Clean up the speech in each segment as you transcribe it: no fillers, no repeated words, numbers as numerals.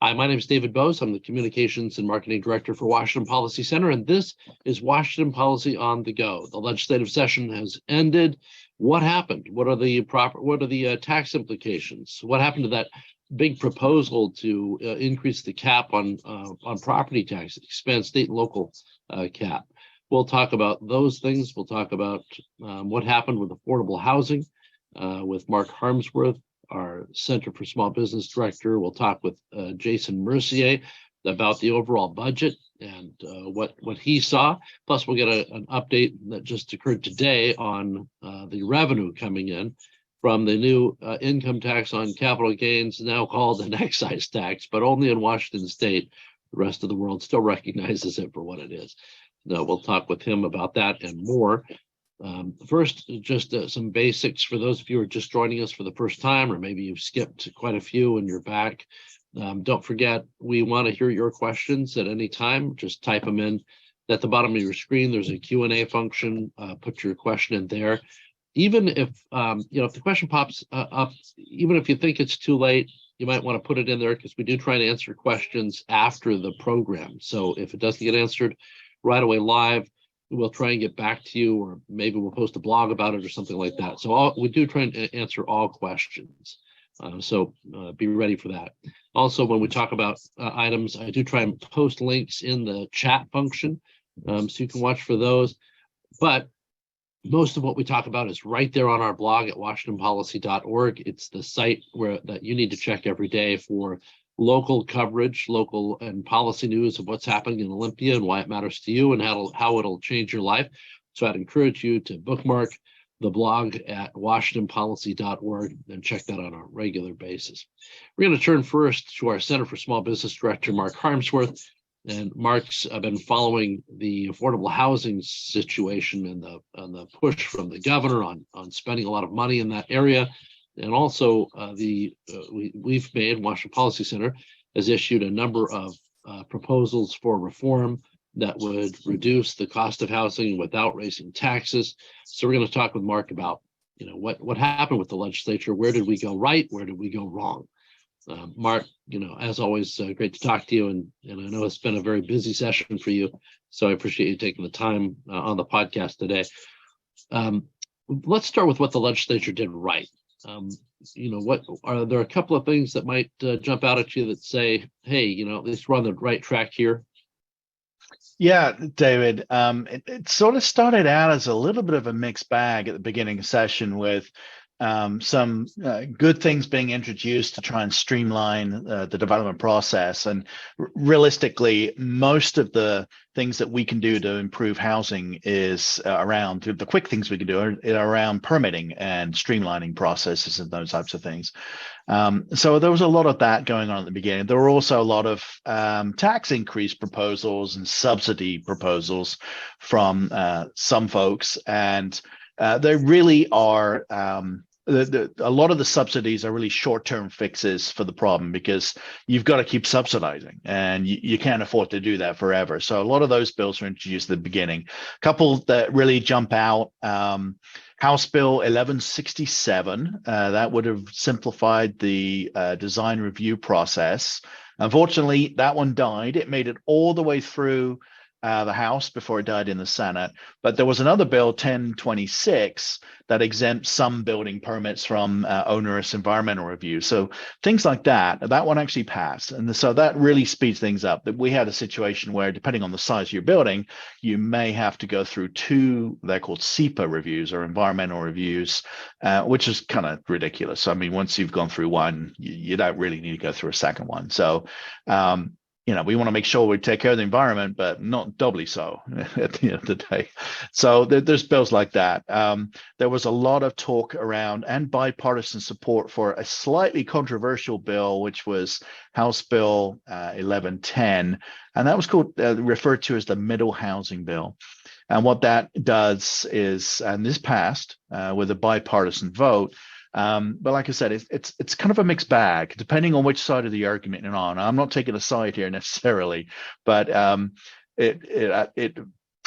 Hi, my name is David Bose. I'm the Communications and Marketing Director for Washington Policy Center, and this is Washington Policy on the Go. The legislative session has ended. What happened? What are the tax implications? What happened to that big proposal to increase the cap on property tax, expand state and local cap? We'll talk about those things. We'll talk about what happened with affordable housing with Mark Harmsworth, our Center for Small Business Director. We'll talk with Jason Mercier about the overall budget and what he saw. Plus, we'll get an update that just occurred today on the revenue coming in from the new income tax on capital gains, now called an excise tax, but only in Washington State. The rest of the world still recognizes it for what it is. No, we'll talk with him about that and more. First, just some basics for those of you who are just joining us for the first time, or maybe you've skipped quite a few and you're back. Don't forget, we want to hear your questions at any time. Just type them in at the bottom of your screen. There's a Q&A function. Put your question in there. Even if if the question pops up, even if you think it's too late, you might want to put it in there, because we do try to answer questions after the program. So if it doesn't get answered right away live, we'll try and get back to you, or maybe we'll post a blog about it or something like that. So we do try and answer all questions. So be ready for that. Also, when we talk about items, I do try and post links in the chat function, so you can watch for those. But most of what we talk about is right there on our blog at washingtonpolicy.org. It's the site that you need to check every day for local coverage, local and policy news of what's happening in Olympia and why it matters to you and how it'll change your life. So I'd encourage you to bookmark the blog at washingtonpolicy.org and check that on a regular basis. We're going to turn first to our Center for Small Business Director, Mark Harmsworth. And Mark's been following the affordable housing situation and the push from the governor on spending a lot of money in that area. And also we've made, Washington Policy Center has issued a number of proposals for reform that would reduce the cost of housing without raising taxes. So we're going to talk with Mark about, what happened with the legislature. Where did we go right? Where did we go wrong? Mark, as always, great to talk to you. And I know it's been a very busy session for you. So I appreciate you taking the time on the podcast today. Let's start with what the legislature did right. What are there a couple of things that might jump out at you that say, hey, at least we're on the right track here? Yeah, David, it sort of started out as a little bit of a mixed bag at the beginning of the session, with some good things being introduced to try and streamline the development process. And realistically, most of the things that we can do to improve housing is around the quick things we can do are around permitting and streamlining processes and those types of things. So there was a lot of that going on at the beginning. There were also a lot of tax increase proposals and subsidy proposals from some folks, and they really are a lot of the subsidies are really short-term fixes for the problem, because you've got to keep subsidizing and you can't afford to do that forever. So a lot of those bills were introduced at the beginning. A couple that really jump out, House Bill 1167, that would have simplified the design review process. Unfortunately, that one died. It made it all the way through the House before it died in the Senate. But there was another bill, 1026, that exempts some building permits from onerous environmental review. So things like that. That one actually passed. And so that really speeds things up. That we had a situation where, depending on the size of your building, you may have to go through two, they're called SEPA reviews, or environmental reviews, which is kind of ridiculous. I mean, once you've gone through one, you don't really need to go through a second one. So we want to make sure we take care of the environment, but not doubly so at the end of the day. So there's bills like that. There was a lot of talk around and bipartisan support for a slightly controversial bill, which was House Bill 1110, and that was referred to as the Middle Housing Bill. And what that does is, and this passed with a bipartisan vote. But like I said, it's kind of a mixed bag, depending on which side of the argument you're on. I'm not taking a side here necessarily, but it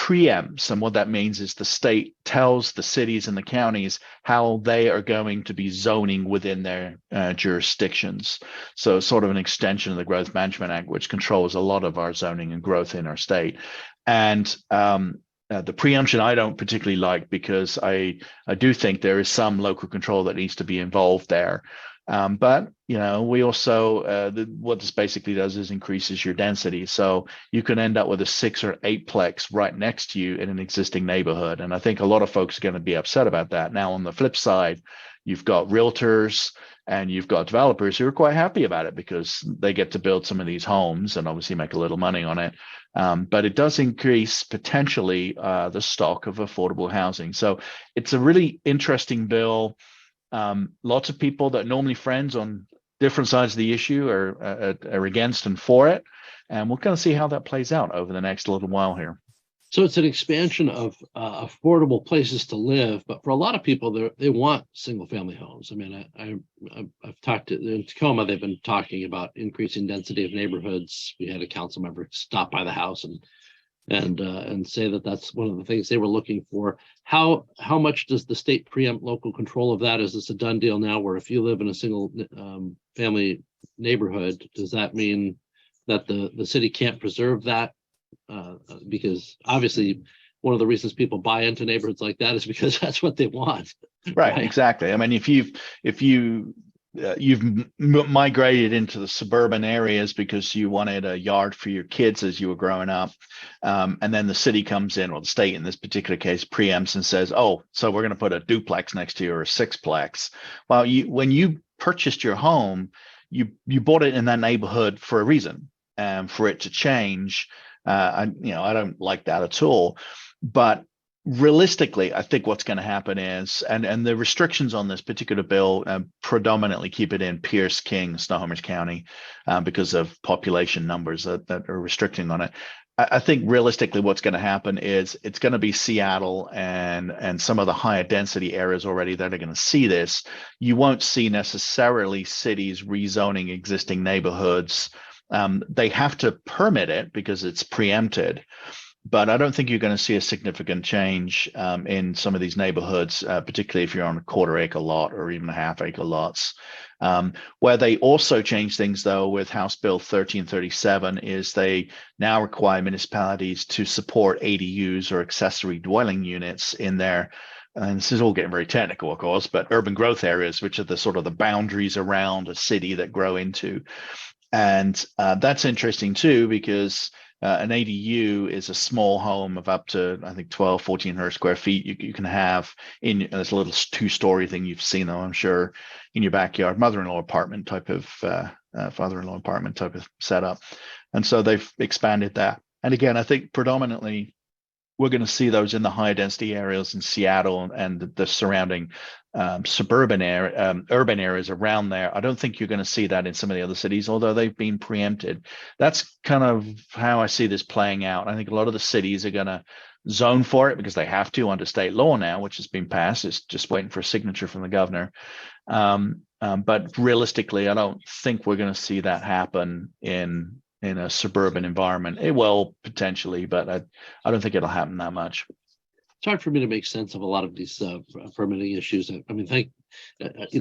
preempts, and what that means is the state tells the cities and the counties how they are going to be zoning within their jurisdictions. So sort of an extension of the Growth Management Act, which controls a lot of our zoning and growth in our state. And the preemption I don't particularly like, because I do think there is some local control that needs to be involved there. But we also what this basically does is increases your density, so you can end up with a 6 or 8-plex right next to you in an existing neighborhood, and I think a lot of folks are going to be upset about that. Now, on the flip side, you've got realtors and you've got developers who are quite happy about it because they get to build some of these homes and obviously make a little money on it. But it does increase potentially the stock of affordable housing. So it's a really interesting bill. Lots of people that are normally friends on different sides of the issue are against and for it. And we're going to see how that plays out over the next little while here. So it's an expansion of affordable places to live, but for a lot of people, they want single family homes. I mean, I've talked to in Tacoma, they've been talking about increasing density of neighborhoods. We had a council member stop by the house and say that that's one of the things they were looking for. How much does the state preempt local control of that? Is this a done deal now, where if you live in a single family neighborhood, does that mean that the city can't preserve that? Because obviously one of the reasons people buy into neighborhoods like that is because that's what they want. Right, exactly. I mean, if you've migrated into the suburban areas because you wanted a yard for your kids as you were growing up, and then the city comes in, or the state in this particular case preempts and says, oh, so we're going to put a duplex next to you or a 6-plex. Well, when you purchased your home, you bought it in that neighborhood for a reason, for it to change. I don't like that at all. But realistically, I think what's going to happen is, and the restrictions on this particular bill predominantly keep it in Pierce, King, Snohomish County, because of population numbers that are restricting on it. I think realistically what's going to happen is it's going to be Seattle and some of the higher density areas already that are going to see this. You won't see necessarily cities rezoning existing neighborhoods. They have to permit it because it's preempted, but I don't think you're going to see a significant change in some of these neighborhoods, particularly if you're on a 1/4-acre lot or even 1/2-acre lots. Where they also change things, though, with House Bill 1337 is they now require municipalities to support ADUs or accessory dwelling units in their, and this is all getting very technical, of course, but urban growth areas, which are the sort of the boundaries around a city that grow into. And that's interesting too, because an ADU is a small home of up to, I think, 1,200-1,400 square feet. You can have in this little 2-story thing you've seen, though, I'm sure, in your backyard, mother-in-law apartment type of father-in-law apartment type of setup. And so they've expanded that. And again, I think predominantly we're going to see those in the higher density areas in Seattle and the surrounding suburban area, urban areas around there. I don't think you're going to see that in some of the other cities, although they've been preempted. That's kind of how I see this playing out. I think a lot of the cities are going to zone for it because they have to under state law now, which has been passed. It's just waiting for a signature from the governor. But realistically, I don't think we're going to see that happen in a suburban environment. It will potentially, but I don't think it'll happen that much. It's hard for me to make sense of a lot of these permitting issues. I mean,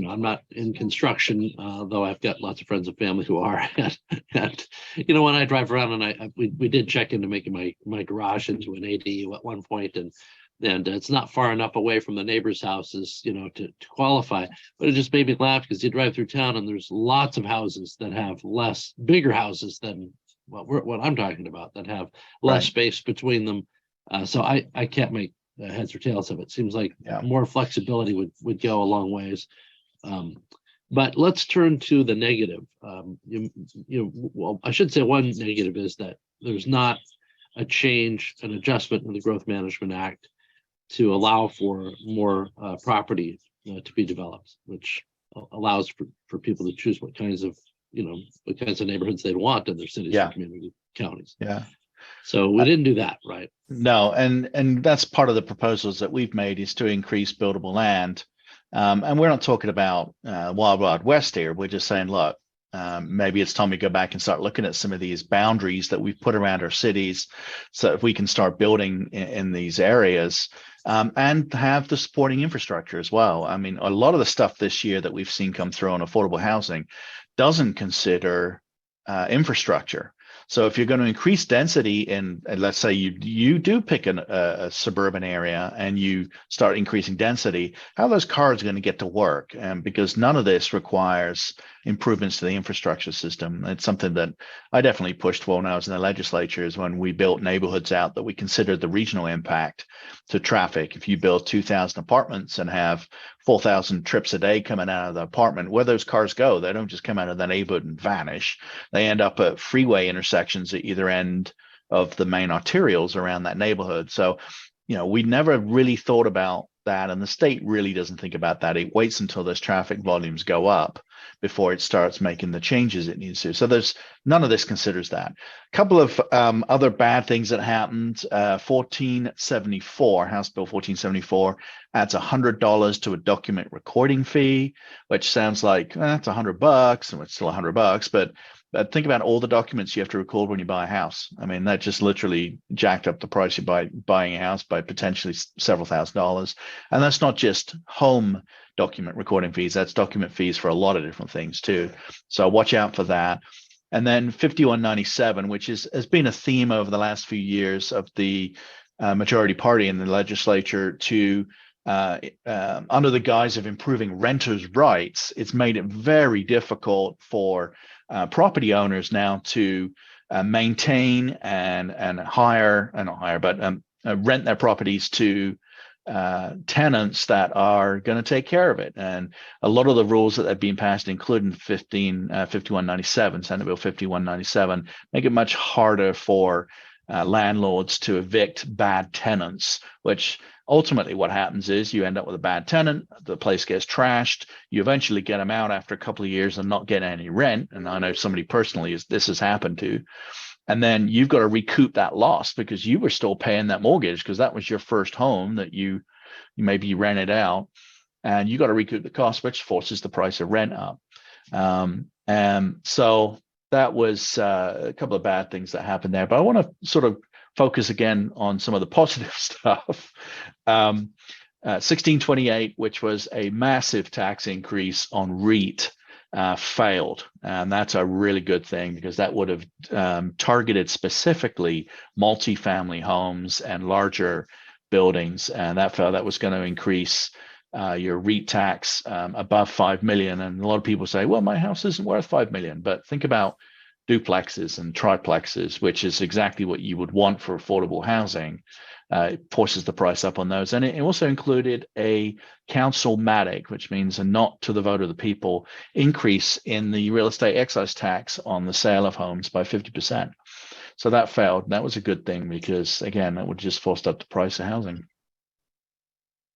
I'm not in construction, though I've got lots of friends and family who are. And when I drive around, and we did check into making my garage into an ADU at one point, and it's not far enough away from the neighbor's houses, to qualify. But it just made me laugh because you drive through town and there's lots of houses that have bigger houses than what I'm talking about, that have less space between them. So I can't make heads or tails of it. Seems like more flexibility would go a long ways. But let's turn to the negative. Well, I should say one negative is that there's not an adjustment in the Growth Management Act to allow for more property to be developed, which allows for people to choose what kinds of neighborhoods they'd want in their cities and community counties. Yeah. So we didn't do that, right? No, and that's part of the proposals that we've made, is to increase buildable land. And we're not talking about Wild Wild West here. We're just saying, look, Maybe it's time we go back and start looking at some of these boundaries that we've put around our cities, so if we can start building in these areas, and have the supporting infrastructure as well. I mean, a lot of the stuff this year that we've seen come through on affordable housing doesn't consider infrastructure. So if you're going to increase density in, and let's say you do pick a suburban area and you start increasing density, how are those cars going to get to work? Because none of this requires improvements to the infrastructure system. It's something that I definitely pushed for when I was in the legislature, is when we built neighborhoods out that we considered the regional impact to traffic. If you build 2,000 apartments and have 4,000 trips a day coming out of the apartment, where those cars go, they don't just come out of the neighborhood and vanish. They end up at freeway intersections at either end of the main arterials around that neighborhood. So, we never really thought about that, and the state really doesn't think about that. It waits until those traffic volumes go up before it starts making the changes it needs to. So there's none of this considers that. A couple of other bad things that happened. 1474, House Bill 1474 adds $100 to a document recording fee, which sounds like that's $100, and it's still $100, but think about all the documents you have to record when you buy a house. I mean, that just literally jacked up the price you buying a house by potentially several $1,000s. And that's not just home document recording fees. That's document fees for a lot of different things too. So watch out for that. And then 5197, which has been a theme over the last few years of the majority party in the legislature to under the guise of improving renters' rights, it's made it very difficult for property owners now to maintain and rent their properties to tenants that are going to take care of it. And a lot of the rules that have been passed, including 5197, Senate Bill 5197, make it much harder for landlords to evict bad tenants, which ultimately what happens is you end up with a bad tenant, the place gets trashed, you eventually get them out after a couple of years and not get any rent. And I know somebody personally this has happened to. And then you've got to recoup that loss because you were still paying that mortgage because that was your first home that you maybe rented out, and you got to recoup the cost, which forces the price of rent up. And so that was a couple of bad things that happened there. But I want to sort of focus again on some of the positive stuff. 1628, which was a massive tax increase on REIT, failed. And that's a really good thing because that would have targeted specifically multifamily homes and larger buildings. And that felt that was going to increase your REIT tax above 5 million. And a lot of people say, well, my house isn't worth 5 million. But think about duplexes and triplexes, which is exactly what you would want for affordable housing. It forces the price up on those. And it also included a council-matic, which means a not to the vote of the people, increase in the real estate excise tax on the sale of homes by 50%. So that failed. That was a good thing because, again, that would just force up the price of housing.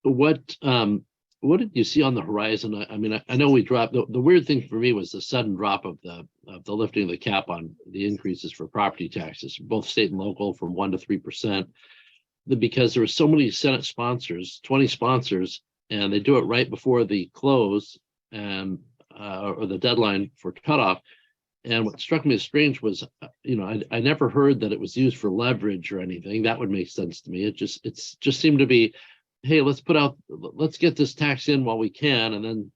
What did you see on the horizon? I mean, I know we dropped. The weird thing for me was the sudden drop of the lifting of the cap on the increases for property taxes, both state and local, from 1% to 3%. Because there were so many Senate sponsors, 20 sponsors, and they do it right before the close and or the deadline for cutoff. And what struck me as strange was, I never heard that it was used for leverage or anything. That would make sense to me. It just seemed to be, hey, let's get this tax in while we can, and then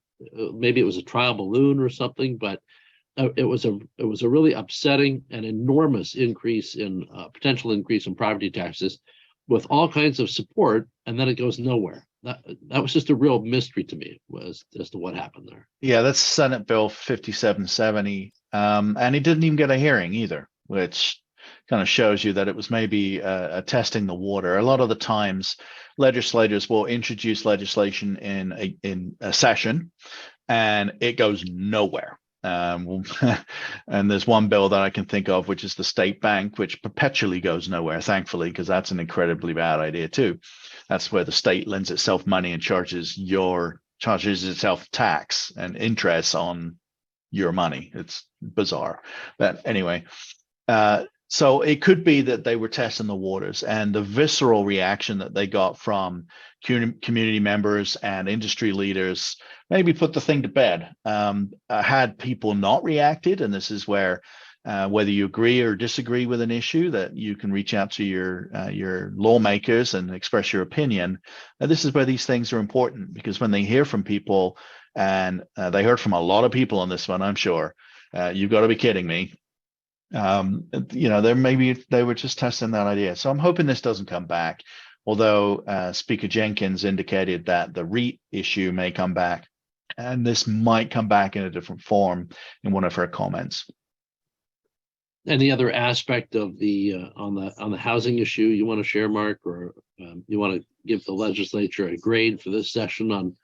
maybe it was a trial balloon or something. But it was a really upsetting and enormous increase in potential increase in property taxes, with all kinds of support, and then it goes nowhere. That was just a real mystery to me as to what happened there. Yeah, that's Senate Bill 5770, and it didn't even get a hearing either, which kind of shows you that it was maybe testing the water. A lot of the times, legislators will introduce legislation in a session, and it goes nowhere. And there's one bill that I can think of, which is the state bank, which perpetually goes nowhere, thankfully, because that's an incredibly bad idea too. That's where the state lends itself money and charges itself tax and interest on your money. It's bizarre. But anyway, So it could be that they were testing the waters, and the visceral reaction that they got from community members and industry leaders maybe put the thing to bed. Had people not reacted, and this is where whether you agree or disagree with an issue, that you can reach out to your lawmakers and express your opinion. This is where these things are important, because when they hear from people, and they heard from a lot of people on this one, I'm sure. You've got to be kidding me. There maybe they were just testing that idea. So I'm hoping this doesn't come back. Although Speaker Jenkins indicated that the REIT issue may come back, and this might come back in a different form in one of her comments. Any other aspect of the on the housing issue you want to share, Mark, or you want to give the legislature a grade for this session on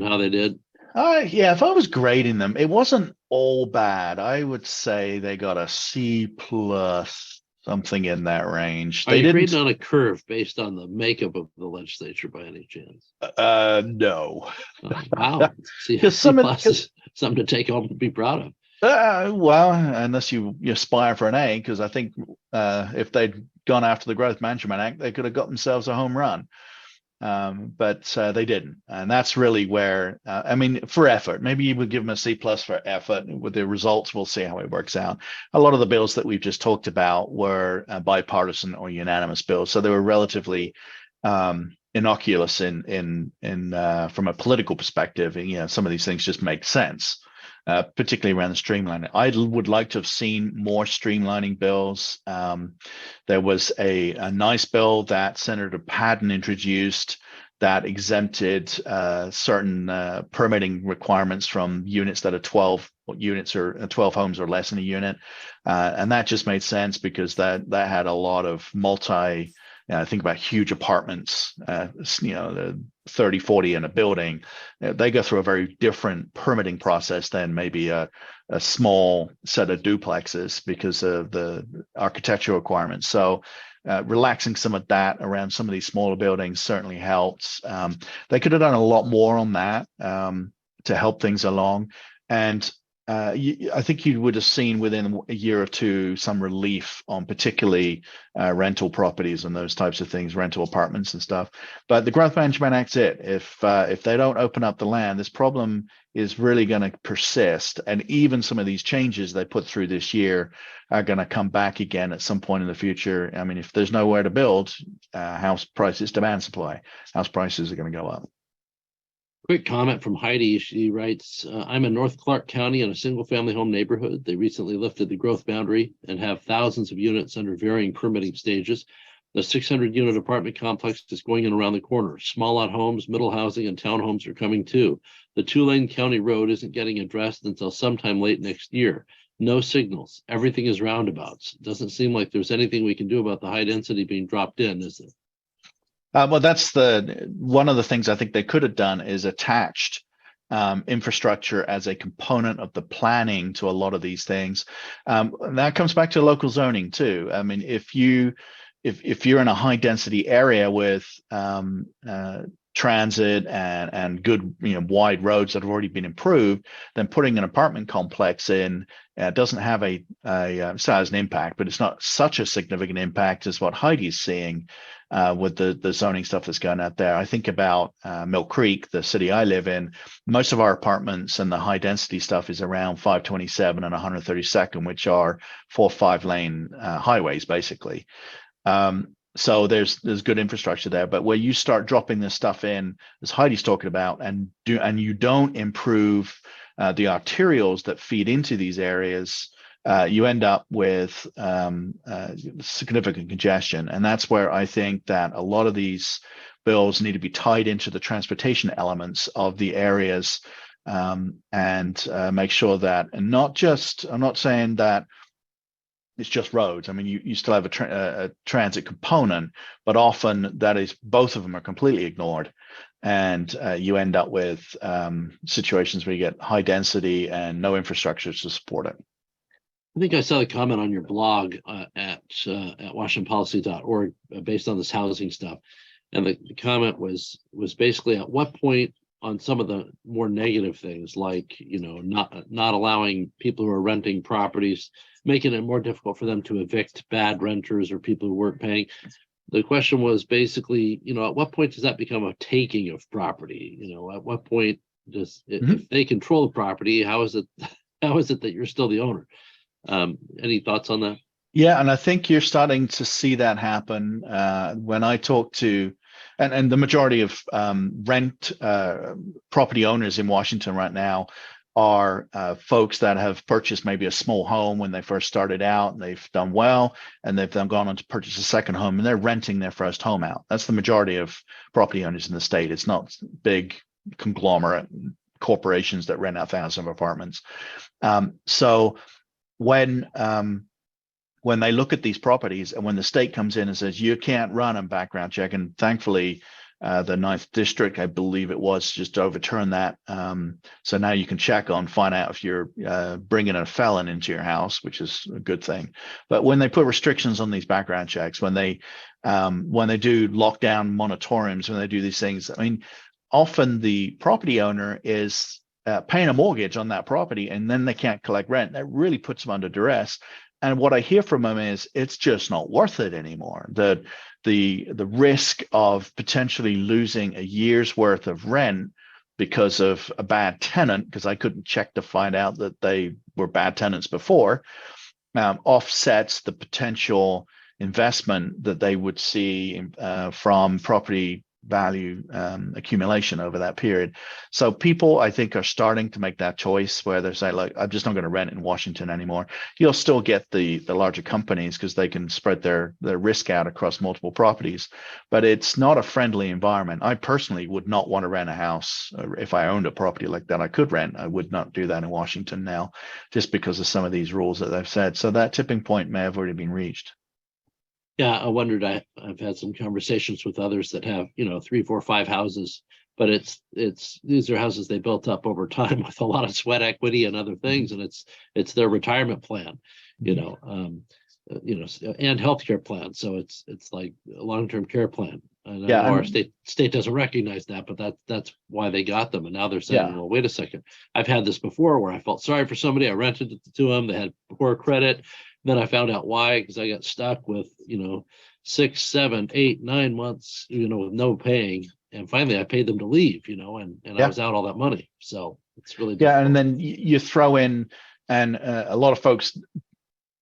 how they did? Yeah, if I was grading them, it wasn't all bad. I would say they got a C plus, something in that range. Are you grading on a curve based on the makeup of the legislature by any chance? No. Oh, wow. See, C plus is something to take home to be proud of. Well, unless you aspire for an A, because I think if they'd gone after the Growth Management Act, they could have got themselves a home run. But they didn't, and that's really where I mean, for effort, maybe you would give them a C plus for effort. With the results, we'll see how it works out. A lot of the bills that we've just talked about were bipartisan or unanimous bills, so they were relatively innocuous in from a political perspective. And, some of these things just make sense. Particularly around the streamlining. I would like to have seen more streamlining bills. There was a nice bill that Senator Patton introduced that exempted certain permitting requirements from units that are 12 units or 12 homes or less in a unit. And that just made sense, because that had a lot of think about huge apartments, 30, 40 in a building. They go through a very different permitting process than maybe a small set of duplexes because of the architectural requirements. So relaxing some of that around some of these smaller buildings certainly helps. They could have done a lot more on that to help things along. And I think you would have seen within a year or two some relief on particularly rental properties and those types of things, rental apartments and stuff. But the Growth Management Act's it. If they don't open up the land, this problem is really going to persist. And even some of these changes they put through this year are going to come back again at some point in the future. I mean, if there's nowhere to build, house prices, demand supply, house prices are going to go up. Quick comment from Heidi. She writes, I'm in North Clark County in a single family home neighborhood. They recently lifted the growth boundary and have thousands of units under varying permitting stages. The 600 unit apartment complex is going in around the corner. Small lot homes, middle housing, and townhomes are coming too. The 2-lane county road isn't getting addressed until sometime late next year. No signals. Everything is roundabouts. Doesn't seem like there's anything we can do about the high density being dropped in, is there? Well, that's one of the things I think they could have done is attached infrastructure as a component of the planning to a lot of these things. And that comes back to local zoning too. I mean, if you're in a high density area with transit and good wide roads that have already been improved, then putting an apartment complex in doesn't have it still has an impact, but it's not such a significant impact as what Heidi's seeing with the zoning stuff that's going out there. I think about Mill Creek, the city I live in. Most of our apartments and the high density stuff is around 527 and 132nd, which are 4 or 5 lane highways basically. So there's good infrastructure there, but where you start dropping this stuff in, as Heidi's talking about, and you don't improve the arterials that feed into these areas, you end up with significant congestion. And that's where I think that a lot of these bills need to be tied into the transportation elements of the areas, and make sure that, and not just, I'm not saying that it's just roads. I mean, you still have a transit component, but often that is, both of them are completely ignored. And you end up with situations where you get high density and no infrastructure to support it. I think I saw the comment on your blog at washingtonpolicy.org based on this housing stuff. And the comment was basically, at what point on some of the more negative things, like, not allowing people who are renting properties, making it more difficult for them to evict bad renters or people who weren't paying. The question was basically, at what point does that become a taking of property? At what point does, if they control the property, how is it that you're still the owner? Any thoughts on that? Yeah, and I think you're starting to see that happen when I talk to, and the majority of rent property owners in Washington right now are folks that have purchased maybe a small home when they first started out, and they've done well, and they've then gone on to purchase a second home, and they're renting their first home out. That's the majority of property owners in the state. It's not big conglomerate corporations that rent out thousands of apartments. So when they look at these properties, and when the state comes in and says you can't run a background check, and thankfully the 9th district, I believe it was, just overturned that. So now you can find out if you're bringing a felon into your house, which is a good thing. But when they put restrictions on these background checks, when they do lockdown moratoriums, when they do these things, I mean, often the property owner is paying a mortgage on that property, and then they can't collect rent. That really puts them under duress. And what I hear from them is it's just not worth it anymore. The risk of potentially losing a year's worth of rent because of a bad tenant, because I couldn't check to find out that they were bad tenants before, offsets the potential investment that they would see from property value accumulation over that period. So people, I think, are starting to make that choice where they say, like, I'm just not going to rent in Washington anymore. You'll still get the larger companies because they can spread their risk out across multiple properties, but it's not a friendly environment. I personally would not want to rent a house. If I owned a property like that I could rent, I would not do that in Washington now, just because of some of these rules that they've said. So that tipping point may have already been reached. Yeah, I wondered. I've had some conversations with others that have, 3, 4, 5 houses, but these are houses they built up over time with a lot of sweat equity and other things, and it's their retirement plan, and healthcare plan. So it's like a long-term care plan. And I know our state doesn't recognize that, but that's why they got them. And now they're saying, well, wait a second. I've had this before where I felt sorry for somebody. I rented it to them. They had poor credit. Then I found out why, because I got stuck with, 6, 7, 8, 9 months, with no paying. And finally I paid them to leave, and I was out all that money. So it's really difficult. Yeah. And then you throw in, and a lot of folks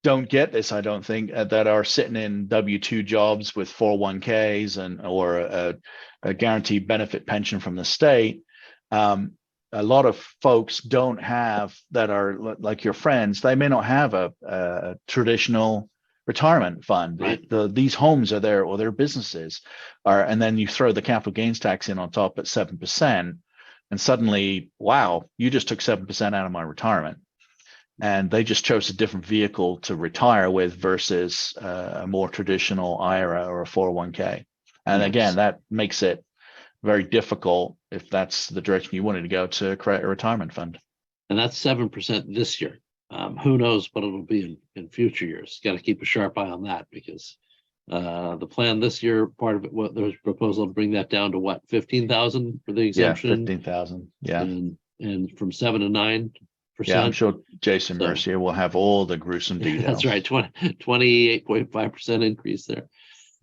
don't get this, I don't think, that are sitting in W-2 jobs with 401ks or a guaranteed benefit pension from the state. A lot of folks don't have, that are like your friends, they may not have a traditional retirement fund. Right. These homes are there, or their businesses are, and then you throw the capital gains tax in on top at 7%, and suddenly, wow, you just took 7% out of my retirement. And they just chose a different vehicle to retire with versus a more traditional IRA or a 401k. And again, that makes it very difficult, if that's the direction you wanted to go, to create a retirement fund. And that's 7% this year. Who knows what it'll be in future years. Got to keep a sharp eye on that, because the plan this year, part of it, there's a proposal to bring that down to what, 15,000 for the exemption? Yeah, 15,000. Yeah. And from 7 to 9%. Yeah, I'm sure Jason Mercier will have all the gruesome details. That's right, 28.5% increase there.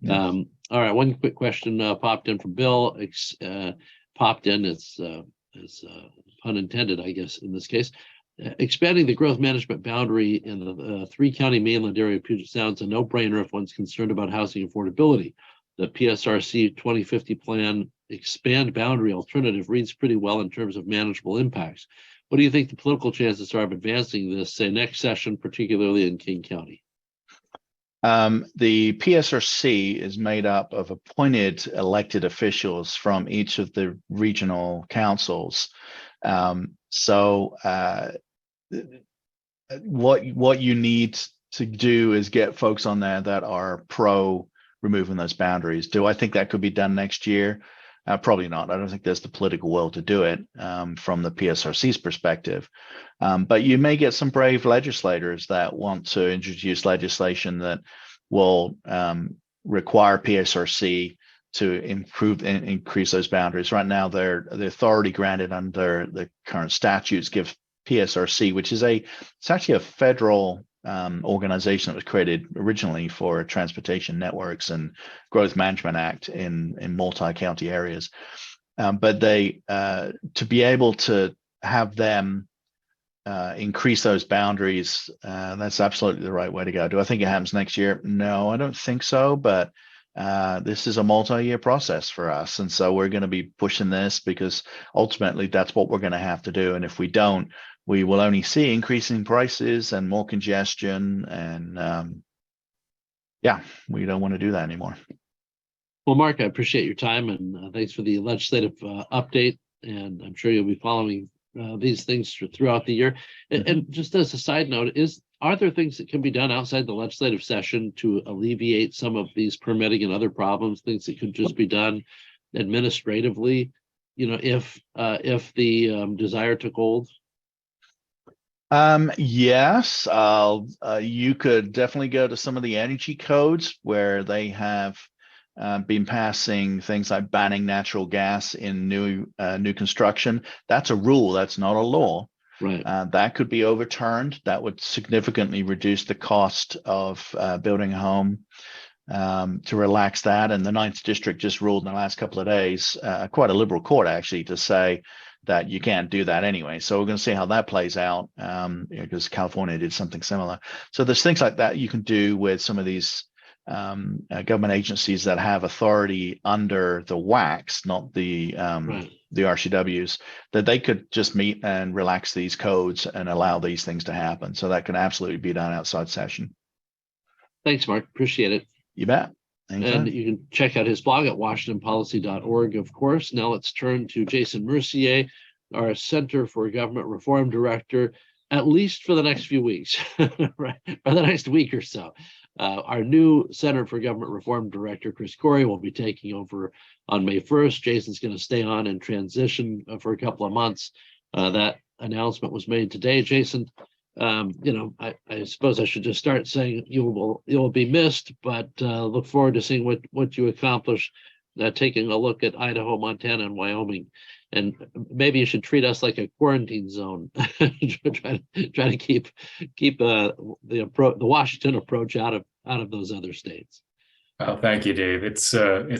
Yeah. All right, one quick question popped in from Bill. It's pun intended, I guess, in this case. Expanding the growth management boundary in the 3-county mainland area of Puget Sound is a no-brainer if one's concerned about housing affordability. The PSRC 2050 plan expand boundary alternative reads pretty well in terms of manageable impacts. What do you think the political chances are of advancing this, say, next session, particularly in King County? The PSRC is made up of appointed elected officials from each of the regional councils. What you need to do is get folks on there that are pro removing those boundaries. Do I think that could be done next year? Probably not. I don't think there's the political will to do it from the PSRC's perspective. But you may get some brave legislators that want to introduce legislation that will require PSRC to improve and increase those boundaries. Right now, the authority granted under the current statutes give PSRC, which is it's actually a federal organization that was created originally for Transportation Networks and Growth Management Act in multi-county areas. But they to be able to have them increase those boundaries, that's absolutely the right way to go. Do I think it happens next year? No, I don't think so. But this is a multi-year process for us, and so we're going to be pushing this because ultimately that's what we're going to have to do. And if we don't, we will only see increasing prices and more congestion, and yeah, we don't want to do that anymore. Well, Mark, I appreciate your time, and thanks for the legislative update. And I'm sure you'll be following these things throughout the year. And just as a side note, are there things that can be done outside the legislative session to alleviate some of these permitting and other problems, things that could just be done administratively, if the desire took hold? Yes, you could definitely go to some of the energy codes where they have been passing things like banning natural gas in new construction. That's a rule. That's not a law. Right. That could be overturned. That would significantly reduce the cost of building a home. To relax that, and the 9th District just ruled in the last couple of days, quite a liberal court actually, to say that you can't do that anyway. So we're going to see how that plays out, because California did something similar. So there's things like that you can do with some of these government agencies that have authority under the WACs, not the Right. the RCWs, that they could just meet and relax these codes and allow these things to happen. So that can absolutely be done outside session. Thanks, Mark. Appreciate it. You bet. Anytime. And you can check out his blog at washingtonpolicy.org, of course. Now let's turn to Jason Mercier, our Center for Government Reform Director, at least for the next few weeks, right? For the next week or so. Our new Center for Government Reform Director, Chris Corey, will be taking over on May 1st. Jason's going to stay on and transition for a couple of months. That announcement was made today. Jason, I suppose I should just start saying you will be missed, but look forward to seeing what you accomplish, taking a look at Idaho, Montana, and Wyoming. And maybe you should treat us like a quarantine zone. try to keep the Washington approach out of those other states. Oh, thank you, Dave. It's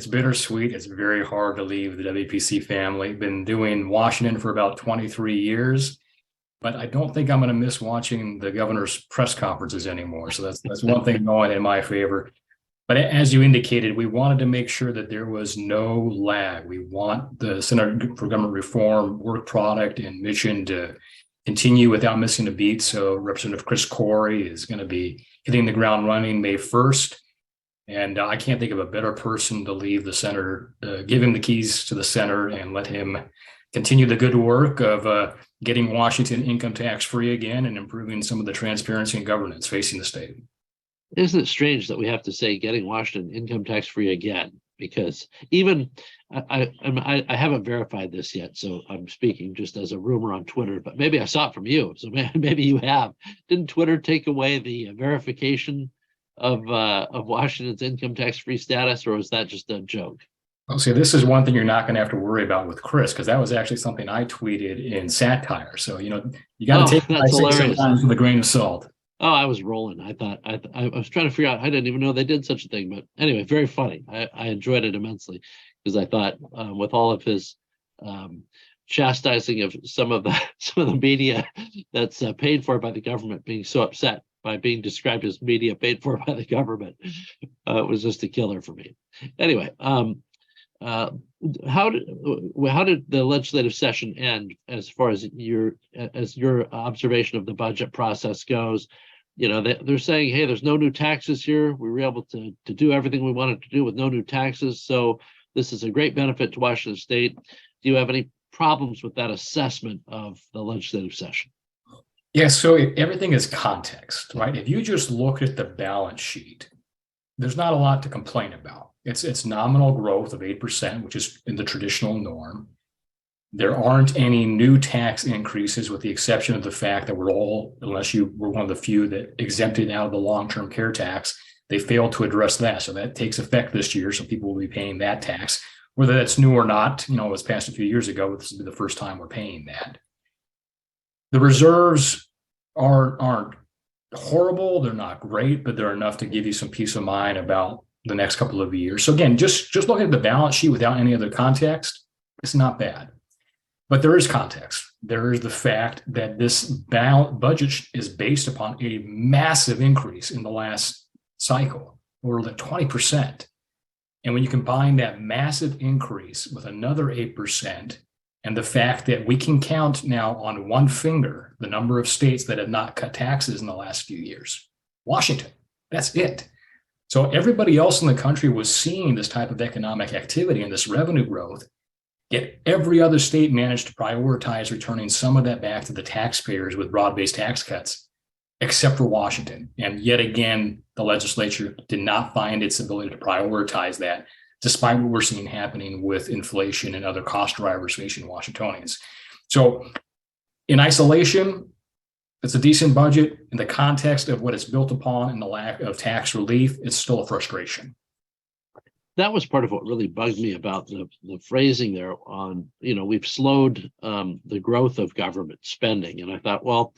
bittersweet. It's very hard to leave the WPC family. Been doing Washington for about 23 years, but I don't think I'm going to miss watching the governor's press conferences anymore. So that's one thing going in my favor. But as you indicated, we wanted to make sure that there was no lag. We want the Center for Government Reform work product and mission to continue without missing a beat. So Representative Chris Corey is going to be hitting the ground running May 1st. And I can't think of a better person to leave the center, give him the keys to the center and let him continue the good work of getting Washington income tax free again and improving some of the transparency and governance facing the state. Isn't it strange that we have to say getting Washington income tax free again? Because even I haven't verified this yet, so I'm speaking just as a rumor on Twitter, but maybe I saw it from you, so maybe you have. Didn't Twitter take away the verification of Washington's income tax free status, or was that just a joke? Well, see, this is one thing you're not going to have to worry about with Chris, because that was actually something I tweeted in satire. So you got to take that sometimes with a grain of salt. Oh, I was rolling. I was trying to figure out. I didn't even know they did such a thing. But anyway, very funny. I enjoyed it immensely because I thought with all of his chastising of some of the media that's paid for by the government being so upset by being described as media paid for by the government, it was just a killer for me. Anyway, how did the legislative session end as far as your observation of the budget process goes? They're saying, hey, there's no new taxes here. We were able to do everything we wanted to do with no new taxes. So this is a great benefit to Washington State. Do you have any problems with that assessment of the legislative session? Yes, so everything is context, right? If you just look at the balance sheet, there's not a lot to complain about. It's nominal growth of 8%, which is in the traditional norm. There aren't any new tax increases, with the exception of the fact that unless you were one of the few that exempted out of the long-term care tax, They failed to address that. So that takes effect this year. So people will be paying that tax, whether that's new or not. It was passed a few years ago. This will be the first time we're paying that. The reserves aren't horrible. They're not great, but they're enough to give you some peace of mind about the next couple of years. So again, just looking at the balance sheet without any other context, it's not bad. But there is context. There is the fact that this budget is based upon a massive increase in the last cycle, over like 20%. And when you combine that massive increase with another 8%, and the fact that we can count now on one finger the number of states that have not cut taxes in the last few years. Washington, that's it. So everybody else in the country was seeing this type of economic activity and this revenue growth, yet every other state managed to prioritize returning some of that back to the taxpayers with broad-based tax cuts, except for Washington. And yet again, the legislature did not find its ability to prioritize that, despite what we're seeing happening with inflation and other cost drivers facing Washingtonians. So in isolation, it's a decent budget. In the context of what it's built upon and the lack of tax relief, it's still a frustration. That was part of what really bugged me about the phrasing there on, we've slowed the growth of government spending. And I thought, well,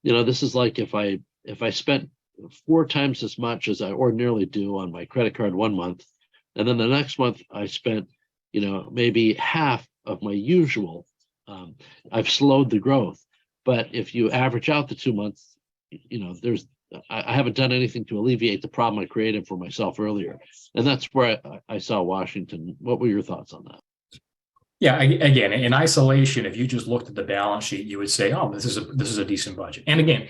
this is like if I spent 4 times as much as I ordinarily do on my credit card one month, and then the next month I spent, maybe half of my usual, I've slowed the growth. But if you average out the 2 months, I haven't done anything to alleviate the problem I created for myself earlier. And that's where I saw Washington. What were your thoughts on that? Yeah, again, in isolation, if you just looked at the balance sheet, you would say, oh, this is a decent budget. And again,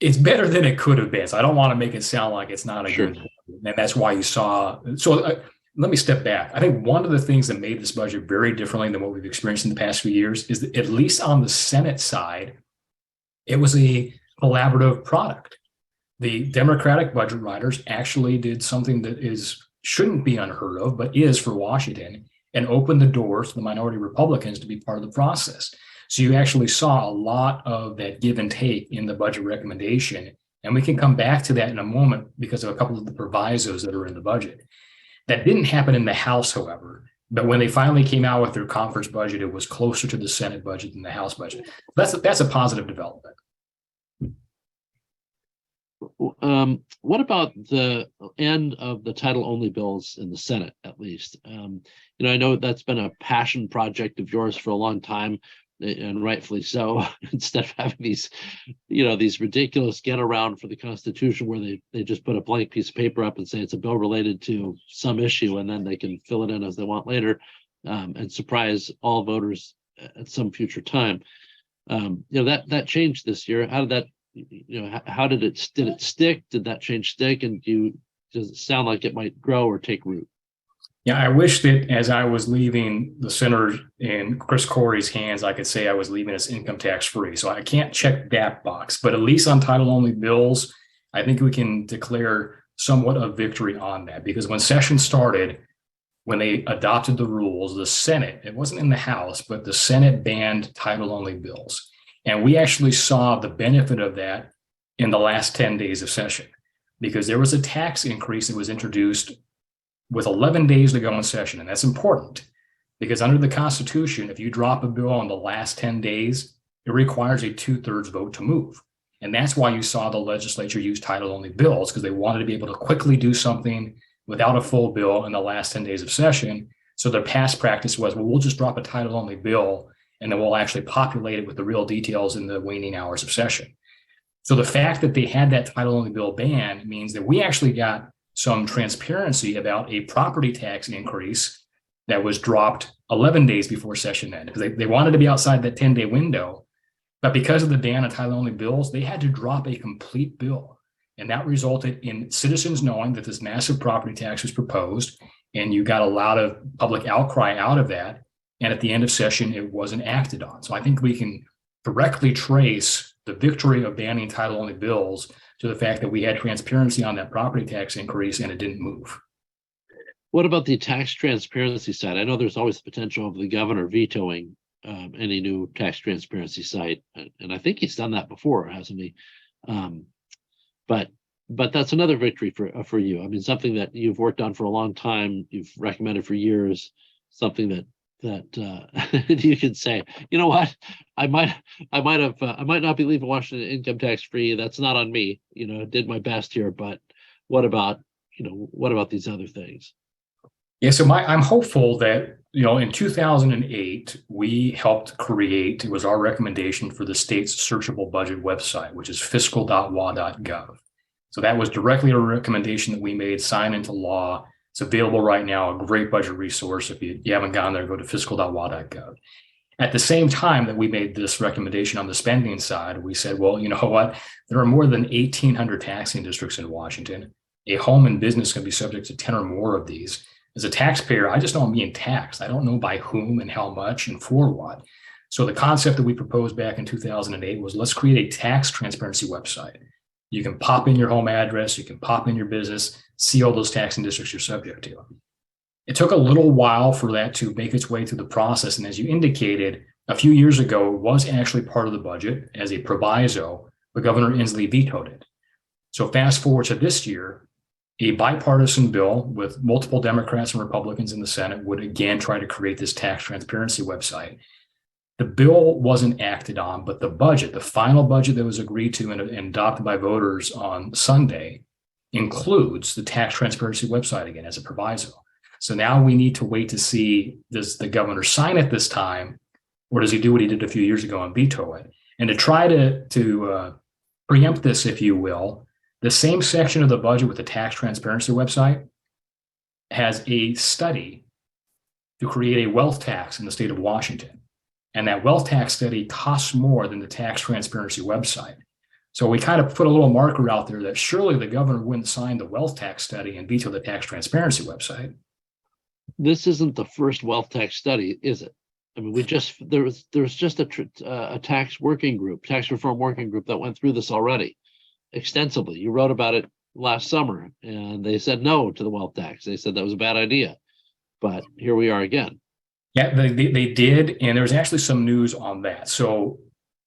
it's better than it could have been. So I don't want to make it sound like it's not a good budget. And that's why you saw. So let me step back. I think one of the things that made this budget very differently than what we've experienced in the past few years is that, at least on the Senate side, it was a collaborative product. The Democratic budget writers actually did something that shouldn't be unheard of, but is for Washington, and opened the doors to the minority Republicans to be part of the process. So you actually saw a lot of that give and take in the budget recommendation. And we can come back to that in a moment because of a couple of the provisos that are in the budget. That didn't happen in the House, however. But when they finally came out with their conference budget, it was closer to the Senate budget than the House budget. That's a positive development. What about the end of the title-only bills in the Senate, at least? I know that's been a passion project of yours for a long time, and rightfully so. Instead of having these ridiculous get around for the Constitution where they just put a blank piece of paper up and say it's a bill related to some issue, and then they can fill it in as they want later, and surprise all voters at some future time. That changed this year. How did that? How did it stick? Did that change stick? And does it sound like it might grow or take root? Yeah, I wish that as I was leaving the center in Chris Corey's hands, I could say I was leaving us income tax free. So I can't check that box, but at least on title only bills, I think we can declare somewhat of victory on that, because when session started, when they adopted the rules, the Senate, it wasn't in the House, but the Senate banned title only bills. And we actually saw the benefit of that in the last 10 days of session, because there was a tax increase that was introduced with 11 days to go in session. And that's important because under the Constitution, if you drop a bill in the last 10 days, it requires a 2/3 vote to move. And that's why you saw the legislature use title only bills, because they wanted to be able to quickly do something without a full bill in the last 10 days of session. So their past practice was, well, we'll just drop a title only bill and then we'll actually populate it with the real details in the waning hours of session. So the fact that they had that title only bill ban means that we actually got some transparency about a property tax increase that was dropped 11 days before session ended, because they wanted to be outside that 10-day window. But because of the ban on title only bills, they had to drop a complete bill. And that resulted in citizens knowing that this massive property tax was proposed, and you got a lot of public outcry out of that. And at the end of session, it wasn't acted on. So I think we can directly trace the victory of banning title only bills to the fact that we had transparency on that property tax increase and it didn't move. What about the tax transparency side? I know there's always the potential of the governor vetoing any new tax transparency site. And I think he's done that before, hasn't he? But But that's another victory for you. I mean, something that you've worked on for a long time, you've recommended for years, something that you can say, you know what, I might not be leaving Washington income tax free. That's not on me. Did my best here, but what about these other things? Yeah, so I'm hopeful that, in 2008, we helped create, it was our recommendation for the state's searchable budget website, which is fiscal.wa.gov. So that was directly a recommendation that we made, signed into law. It's available right now, a great budget resource. If you haven't gone there, go to fiscal.wa.gov. At the same time that we made this recommendation on the spending side, we said, well, you know what? There are more than 1,800 taxing districts in Washington. A home and business can be subject to 10 or more of these. As a taxpayer, I just know I'm being taxed. I don't know by whom and how much and for what. So the concept that we proposed back in 2008 was, let's create a tax transparency website. You can pop in your home address, you can pop in your business, see all those taxing districts you're subject to. It took a little while for that to make its way through the process. And as you indicated, a few years ago, it was actually part of the budget as a proviso, but Governor Inslee vetoed it. So fast forward to this year, a bipartisan bill with multiple Democrats and Republicans in the Senate would again try to create this tax transparency website. The bill wasn't acted on, but the budget, the final budget that was agreed to and adopted by voters on Sunday, includes the tax transparency website again as a proviso. So now we need to wait to see, does the governor sign it this time, or does he do what he did a few years ago and veto it? And to try to preempt this, if you will, the same section of the budget with the tax transparency website has a study to create a wealth tax in the state of Washington. And that wealth tax study costs more than the tax transparency website. So we kind of put a little marker out there that surely the governor wouldn't sign the wealth tax study and veto the tax transparency website. This isn't the first wealth tax study, is it? I mean, there was just a tax working group, tax reform working group that went through this already extensively. You wrote about it last summer, and they said no to the wealth tax. They said that was a bad idea, but here we are again. Yeah, they did, and there was actually some news on that. So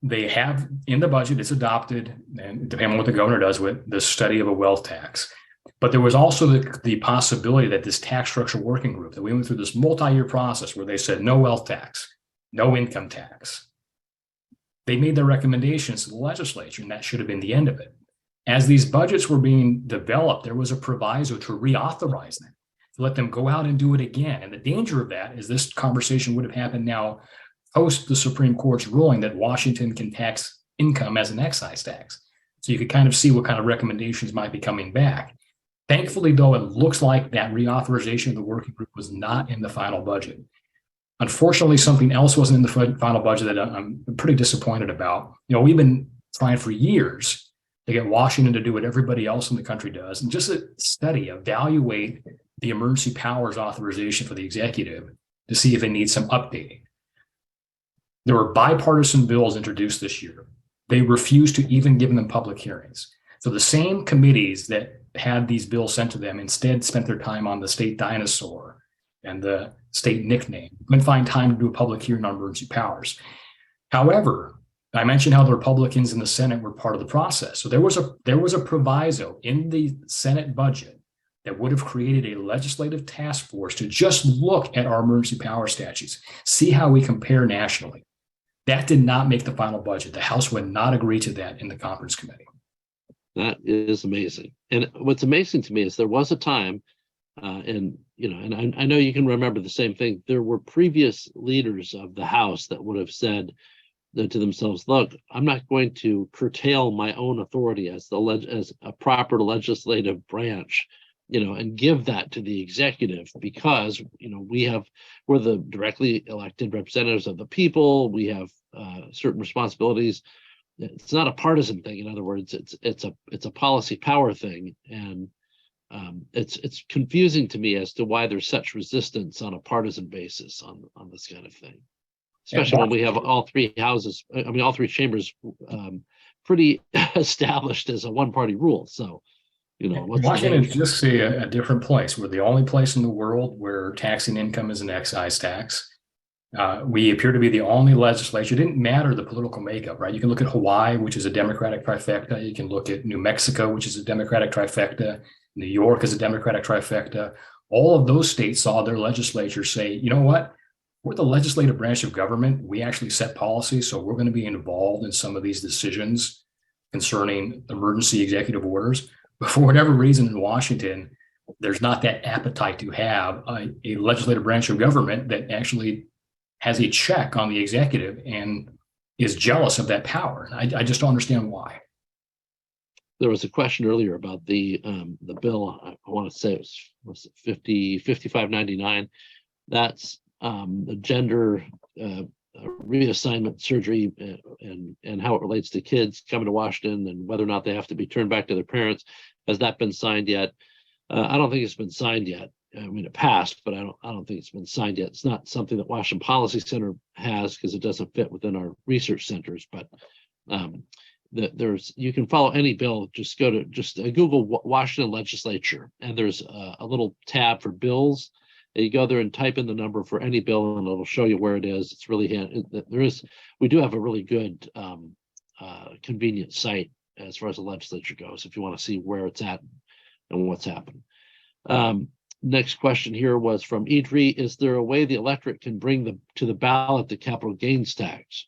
they have in the budget, it's adopted, and depending on what the governor does with the study of a wealth tax. But there was also the possibility that this tax structure working group, that we went through this multi-year process where they said no wealth tax, no income tax. They made their recommendations to the legislature, and that should have been the end of it. As these budgets were being developed, there was a proviso to reauthorize them, to let them go out and do it again. And the danger of that is this conversation would have happened now post the Supreme Court's ruling that Washington can tax income as an excise tax. So you could kind of see what kind of recommendations might be coming back. Thankfully, though, it looks like that reauthorization of the working group was not in the final budget. Unfortunately, something else wasn't in the final budget that I'm pretty disappointed about. We've been trying for years to get Washington to do what everybody else in the country does, and just evaluate the emergency powers authorization for the executive to see if it needs some updating. There were bipartisan bills introduced this year. They refused to even give them public hearings. So the same committees that had these bills sent to them instead spent their time on the state dinosaur and the state nickname. Couldn't find time to do a public hearing on emergency powers. However, I mentioned how the Republicans in the Senate were part of the process. So there was a proviso in the Senate budget that would have created a legislative task force to just look at our emergency power statutes, see how we compare nationally. That did not make the final budget. The House would not agree to that in the conference committee. That is amazing. And what's amazing to me is there was a time, and I know you can remember the same thing. There were previous leaders of the House that would have said to themselves, look, I'm not going to curtail my own authority as a proper legislative branch, and give that to the executive because, we're the directly elected representatives of the people. We have certain responsibilities. It's not a partisan thing. In other words, it's a policy power thing. And it's confusing to me as to why there's such resistance on a partisan basis on this kind of thing, especially when we have all three chambers pretty established as a one-party rule. So, Washington is just a different place. We're the only place in the world where taxing income is an excise tax. We appear to be the only legislature. It didn't matter the political makeup, right? You can look at Hawaii, which is a Democratic trifecta. You can look at New Mexico, which is a Democratic trifecta. New York is a Democratic trifecta. All of those states saw their legislature say, you know what? We're the legislative branch of government. We actually set policy, so we're going to be involved in some of these decisions concerning emergency executive orders. But for whatever reason in Washington, there's not that appetite to have a legislative branch of government that actually has a check on the executive and is jealous of that power. I just don't understand why. There was a question earlier about the bill. I want to say it was 5599. That's the gender reassignment surgery and how it relates to kids coming to Washington and whether or not they have to be turned back to their parents. Has that been signed yet? I don't think it's been signed yet. I mean, it passed, but I don't think it's been signed yet. It's not something that Washington Policy Center has because it doesn't fit within our research centers. But you can follow any bill. Just go to Google Washington Legislature, and there's a little tab for bills. And you go there and type in the number for any bill, and it'll show you where it is. It's really handy. We do have a really good convenient site as far as the legislature goes, if you want to see where it's at and what's happened. Next question here was from Idri. Is there a way the electorate can bring to the ballot the capital gains tax?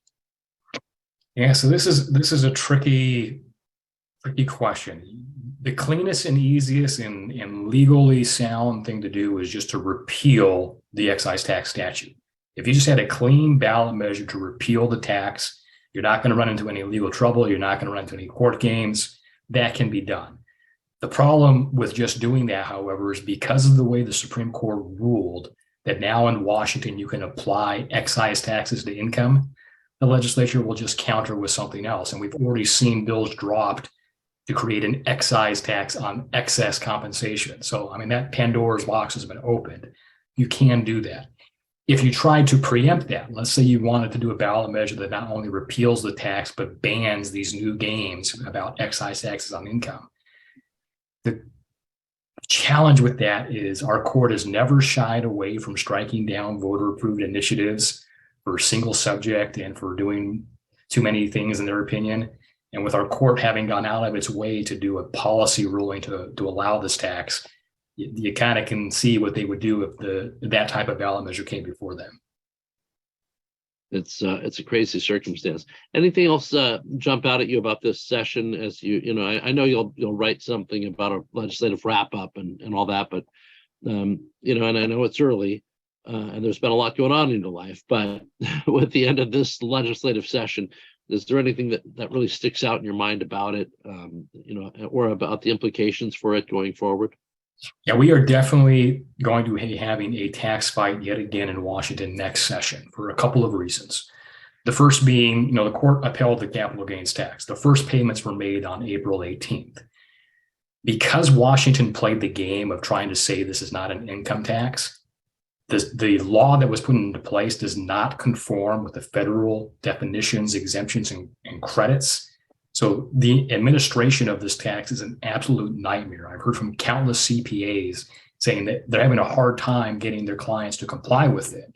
Yeah, so this is a tricky question. The cleanest and easiest and legally sound thing to do is just to repeal the excise tax statute. If you just had a clean ballot measure to repeal the tax, you're not going to run into any legal trouble. You're not going to run into any court games. That can be done. The problem with just doing that, however, is because of the way the Supreme Court ruled that now in Washington you can apply excise taxes to income, the legislature will just counter with something else. And we've already seen bills dropped to create an excise tax on excess compensation. So, I mean, that Pandora's box has been opened. You can do that. If you tried to preempt that, let's say you wanted to do a ballot measure that not only repeals the tax, but bans these new games about excise taxes on income. The challenge with that is our court has never shied away from striking down voter-approved initiatives for single subject and for doing too many things in their opinion. And with our court having gone out of its way to do a policy ruling to allow this tax, you kind of can see what they would do if that type of ballot measure came before them. It's a crazy circumstance. Anything else jump out at you about this session? As I know you'll write something about a legislative wrap up and all that, but and I know it's early and there's been a lot going on in your life. But with the end of this legislative session, is there anything that really sticks out in your mind about it, or about the implications for it going forward? Yeah, we are definitely going to be having a tax fight yet again in Washington next session for a couple of reasons. The first being, the court upheld the capital gains tax. The first payments were made on April 18th. Because Washington played the game of trying to say this is not an income tax, the law that was put into place does not conform with the federal definitions, exemptions, and credits. So the administration of this tax is an absolute nightmare. I've heard from countless CPAs saying that they're having a hard time getting their clients to comply with it.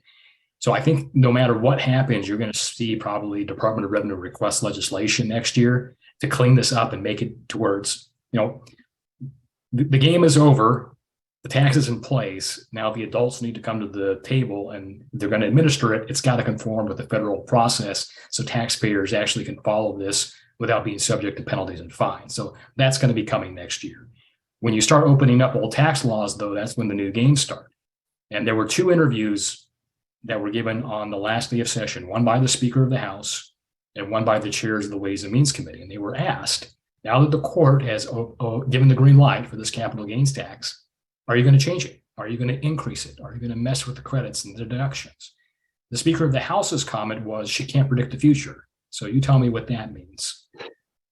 So I think no matter what happens, you're going to see probably Department of Revenue request legislation next year to clean this up and make it to where it's, the game is over, the tax is in place. Now the adults need to come to the table and they're going to administer it. It's got to conform with the federal process so taxpayers actually can follow this without being subject to penalties and fines. So that's going to be coming next year. When you start opening up old tax laws, though, that's when the new games start. And there were two interviews that were given on the last day of session, one by the Speaker of the House and one by the chairs of the Ways and Means Committee. And they were asked, now that the court has given the green light for this capital gains tax, are you going to change it? Are you going to increase it? Are you going to mess with the credits and the deductions? The Speaker of the House's comment was, she can't predict the future. So you tell me what that means.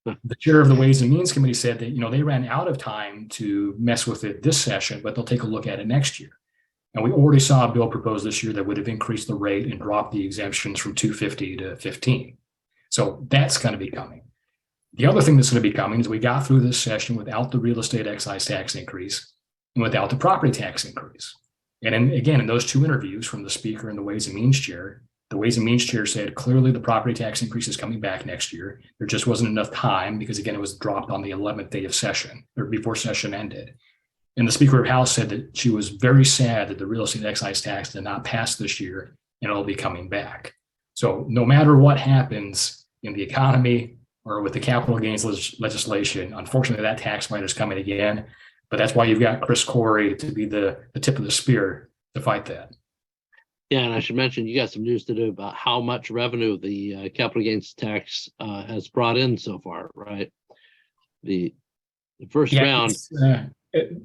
The chair of the Ways and Means Committee said that, they ran out of time to mess with it this session, but they'll take a look at it next year. And we already saw a bill proposed this year that would have increased the rate and dropped the exemptions from 250 to 15. So that's going to be coming. The other thing that's going to be coming is we got through this session without the real estate excise tax increase and without the property tax increase. And again, in those two interviews from the speaker and the Ways and Means chair, the Ways and Means chair said clearly the property tax increase is coming back next year. There just wasn't enough time because, again, it was dropped on the 11th day of session or before session ended. And the Speaker of the House said that she was very sad that the real estate excise tax did not pass this year and it'll be coming back. So no matter what happens in the economy or with the capital gains legislation, unfortunately, that tax fight is coming again. But that's why you've got Chris Corey to be the tip of the spear to fight that. Yeah, and I should mention you got some news to do about how much revenue the capital gains tax has brought in so far, right? The first round.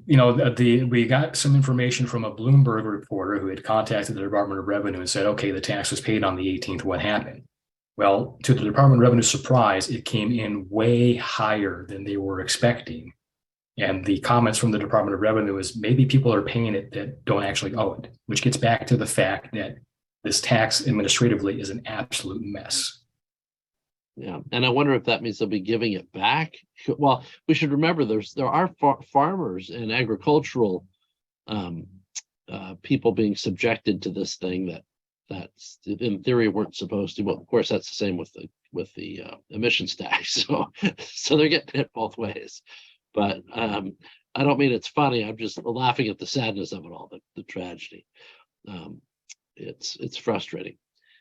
We got some information from a Bloomberg reporter who had contacted the Department of Revenue and said, okay, the tax was paid on the 18th. What happened? Well, to the Department of Revenue's surprise, it came in way higher than they were expecting. And the comments from the Department of Revenue is maybe people are paying it that don't actually owe it, which gets back to the fact that this tax administratively is an absolute mess. Yeah, and I wonder if that means they'll be giving it back. Well, we should remember there are farmers and agricultural people being subjected to this thing that's in theory weren't supposed to. Well, of course, that's the same with the emissions tax. So they're getting hit both ways. But I don't mean it's funny. I'm just laughing at the sadness of it all, the tragedy. It's frustrating.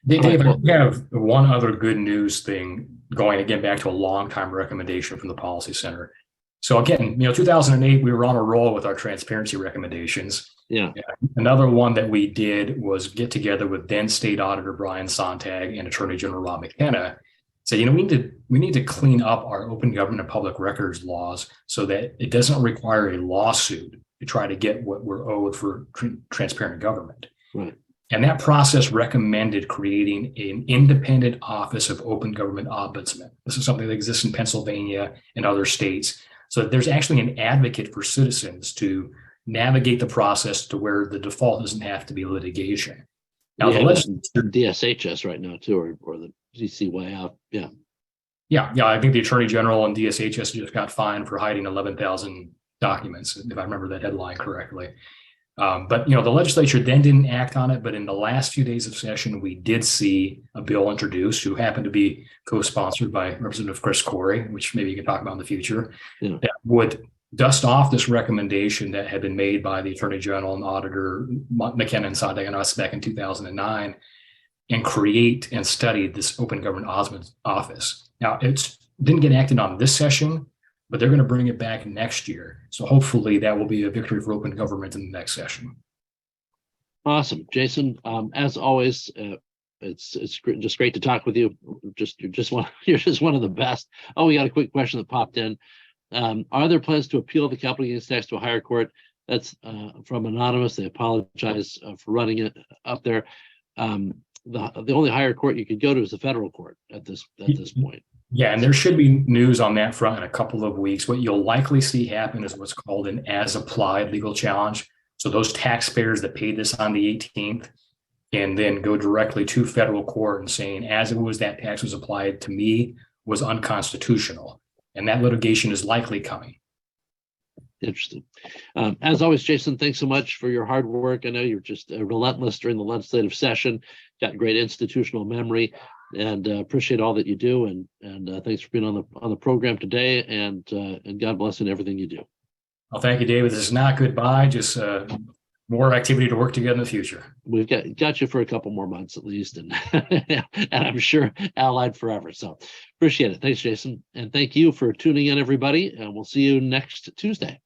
David, we have one other good news thing going again back to a long time recommendation from the Policy Center. So again, 2008, we were on a roll with our transparency recommendations. Yeah. Another one that we did was get together with then State Auditor Brian Sontag and Attorney General Rob McKenna. So, we need to clean up our open government and public records laws so that it doesn't require a lawsuit to try to get what we're owed for transparent government. Right. And that process recommended creating an independent office of open government ombudsman. This is something that exists in Pennsylvania and other states. So that there's actually an advocate for citizens to navigate the process to where the default doesn't have to be litigation. Now, the DSHS right now too, or the GCY out. Yeah. I think the Attorney General and DSHS just got fined for hiding 11,000 documents, if I remember that headline correctly. But the legislature then didn't act on it. But in the last few days of session, we did see a bill introduced, who happened to be co-sponsored by Representative Chris Corey, which maybe you can talk about in the future, that would dust off this recommendation that had been made by the Attorney General and Auditor McKenna and Sontag and us back in 2009, and create and study this Open Government Ombudsman Office. Now, it didn't get acted on this session, but they're going to bring it back next year. So hopefully that will be a victory for open government in the next session. Awesome, Jason. As always, it's just great to talk with you. You're just one of the best. Oh, we got a quick question that popped in. Are there plans to appeal the capital gains tax to a higher court? That's from Anonymous. They apologize for running it up there. The only higher court you could go to is the federal court at this point. Yeah, and there should be news on that front in a couple of weeks. What you'll likely see happen is what's called an as-applied legal challenge. So those taxpayers that paid this on the 18th can then go directly to federal court and saying, as it was that tax was applied to me, was unconstitutional. And that litigation is likely coming. Interesting. As always, Jason, thanks so much for your hard work. I know you're just relentless during the legislative session, got great institutional memory, and appreciate all that you do. And thanks for being on the program today. And God bless in everything you do. Well, thank you, David. This is not goodbye, just more activity to work together in the future. We've got you for a couple more months at least, and and I'm sure allied forever. So appreciate it. Thanks, Jason. And thank you for tuning in, everybody. And we'll see you next Tuesday.